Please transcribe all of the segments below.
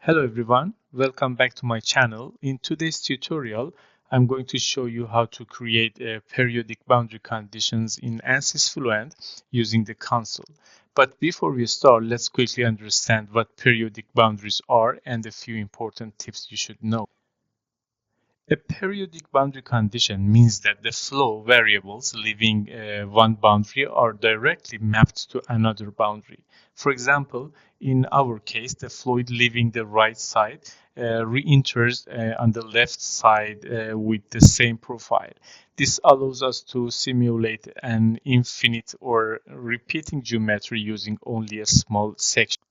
Hello everyone, welcome back to my channel. In today's tutorial, I'm going to show you how to create periodic boundary conditions in Ansys Fluent using the console. But before we start, let's quickly understand what periodic boundaries are and a few important tips you should know. A periodic boundary condition means that the flow variables leaving one boundary are directly mapped to another boundary. For example, in our case, the fluid leaving the right side re-enters on the left side with the same profile. This allows us to simulate an infinite or repeating geometry using only a small section.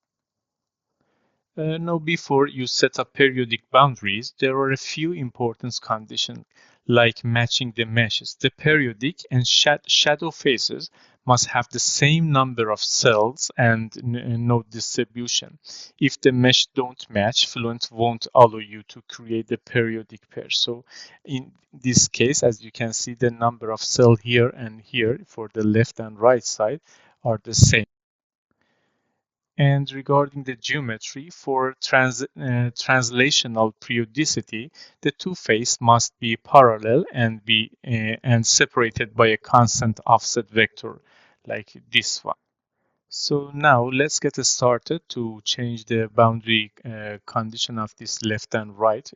Now, before you set up periodic boundaries, there are a few important conditions, like matching the meshes. The periodic and shadow faces must have the same number of cells and node distribution. If the mesh don't match, Fluent won't allow you to create the periodic pair. So in this case, as you can see, the number of cells here and here for the left and right side are the same. And regarding the geometry, for translational periodicity, the two faces must be parallel and be separated by a constant offset vector, like this one. So now let's get started to change the boundary condition of this left and right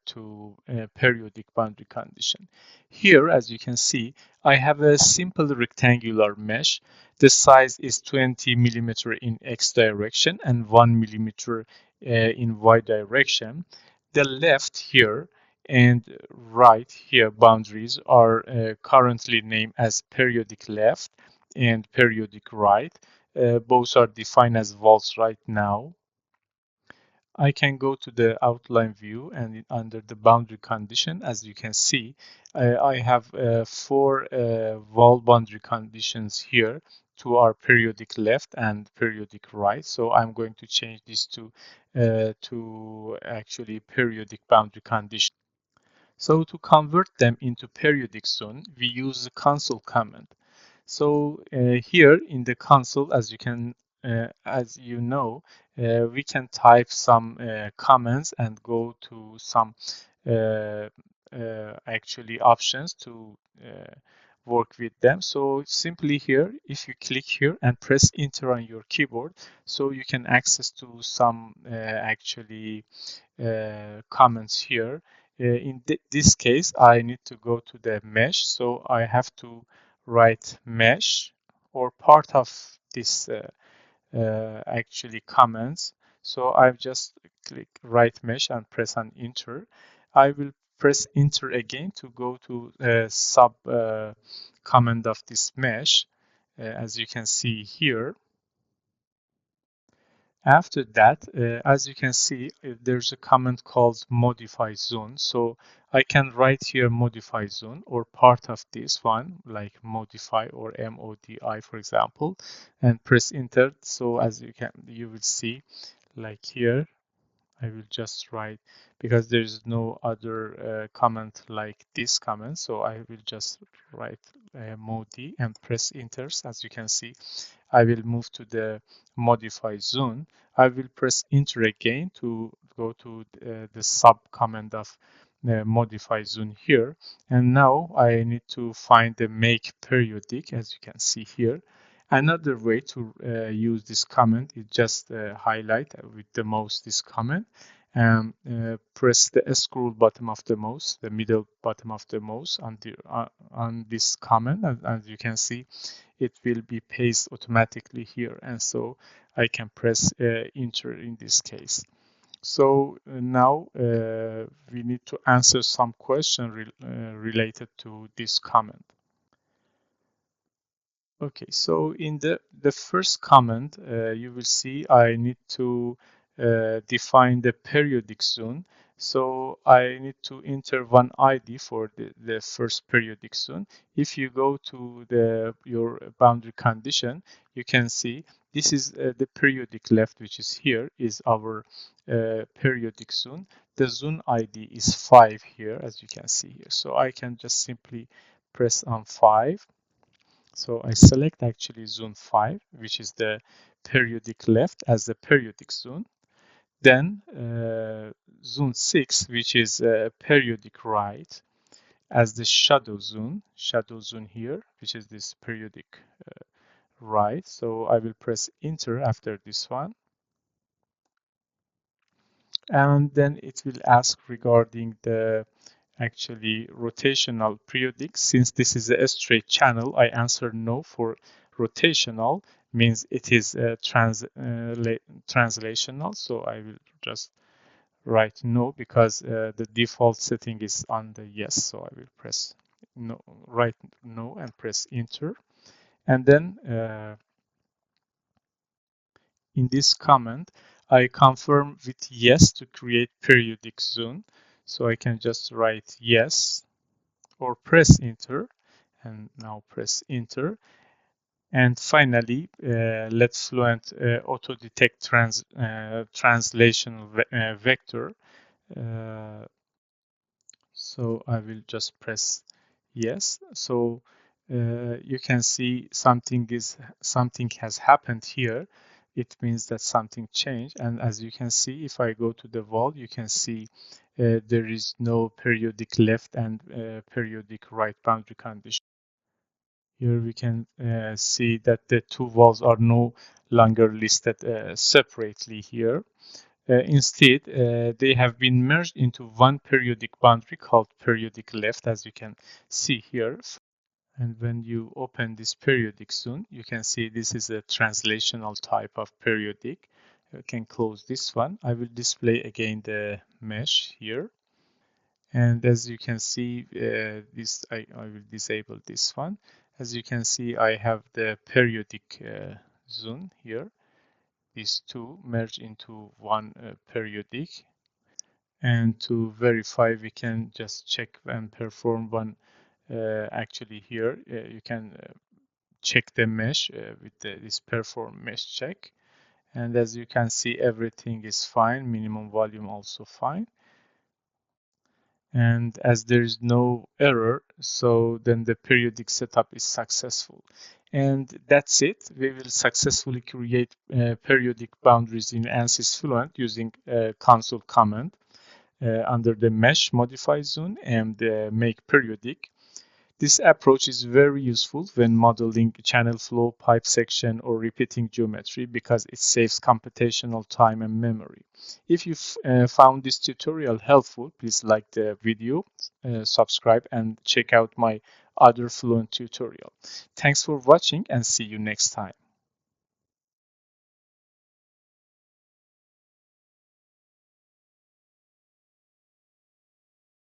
to a periodic boundary condition. Here, as you can see, I have a simple rectangular mesh. The size is 20 millimeter in X direction and 1 millimeter in Y direction. The left here and right here boundaries are currently named as periodic left and periodic right. Both are defined as values right now. I can go to the outline view and under the boundary condition, as you can see, I have four wall boundary conditions here. Two are periodic left and periodic right. So I'm going to change this to actually periodic boundary condition. So to convert them into periodic zone, we use the console command. So here in the console, as you know, we can type some comments and go to some actually options to work with them. So simply here, if you click here and press enter on your keyboard, so you can access to some actually comments here. In this case, I need to go to the mesh, so I have to write mesh or part of this actually comments. So I've just click write mesh and press on enter. I will press enter again to go to sub comment of this mesh, as you can see here. After that, as you can see, there's a comment called modify zone. So I can write here modify zone or part of this one, like modify or MODI, for example, and press enter. So as you will see, like here, I will just write because there is no other comment like this comment. So I will just write MOD and press enter. As you can see, I will move to the modify zone. I will press enter again to go to the sub command of the modify zone here. And now I need to find the make periodic, as you can see here. Another way to use this command is just highlight with the mouse this command and press the scroll button of the mouse, the middle button of the mouse on this command. And as you can see, it will be pasted automatically here. And so I can press enter in this case. So now we need to answer some question related to this comment. Okay, so in the first comment, you will see I need to define the periodic zone. So I need to enter one ID for the first periodic zone. If you go to your boundary condition, you can see this is the periodic left, which is here, is our periodic zone. The zone ID is 5 here, as you can see here. So I can just simply press on 5. So I select actually zone 5, which is the periodic left as the periodic zone. Then zone 6, which is periodic right, as the shadow zone here, which is this periodic right. So I will press enter after this one. And then it will ask regarding the actually rotational periodic. Since this is a straight channel, I answer no. For rotational means it is translational. So I will just write no, because the default setting is on the yes. So I will press no, write no and press enter. And then in this command, I confirm with yes to create periodic zone. So I can just write yes or press enter, and now press enter. And finally, let Fluent auto detect translation vector. So I will just press yes. So you can see something has happened here. It means that something changed. And as you can see, if I go to the wall, you can see there is no periodic left and periodic right boundary condition. Here we can see that the two walls are no longer listed separately here. Instead, they have been merged into one periodic boundary called periodic left, as you can see here. And when you open this periodic zone, you can see this is a translational type of periodic. You can close this one. I will display again the mesh here. And as you can see, I will disable this one. As you can see, I have the periodic zone here. These two merge into one periodic. And to verify, we can just check and perform one. Actually here, you can check the mesh with this perform mesh check. And as you can see, everything is fine. Minimum volume also fine. And as there is no error, so then the periodic setup is successful. And that's it. We will successfully create periodic boundaries in Ansys Fluent using a console command under the mesh modify zone and make periodic. This approach is very useful when modeling channel flow, pipe section, or repeating geometry because it saves computational time and memory. If you found this tutorial helpful, please like the video, subscribe, and check out my other Fluent tutorial. Thanks for watching and see you next time.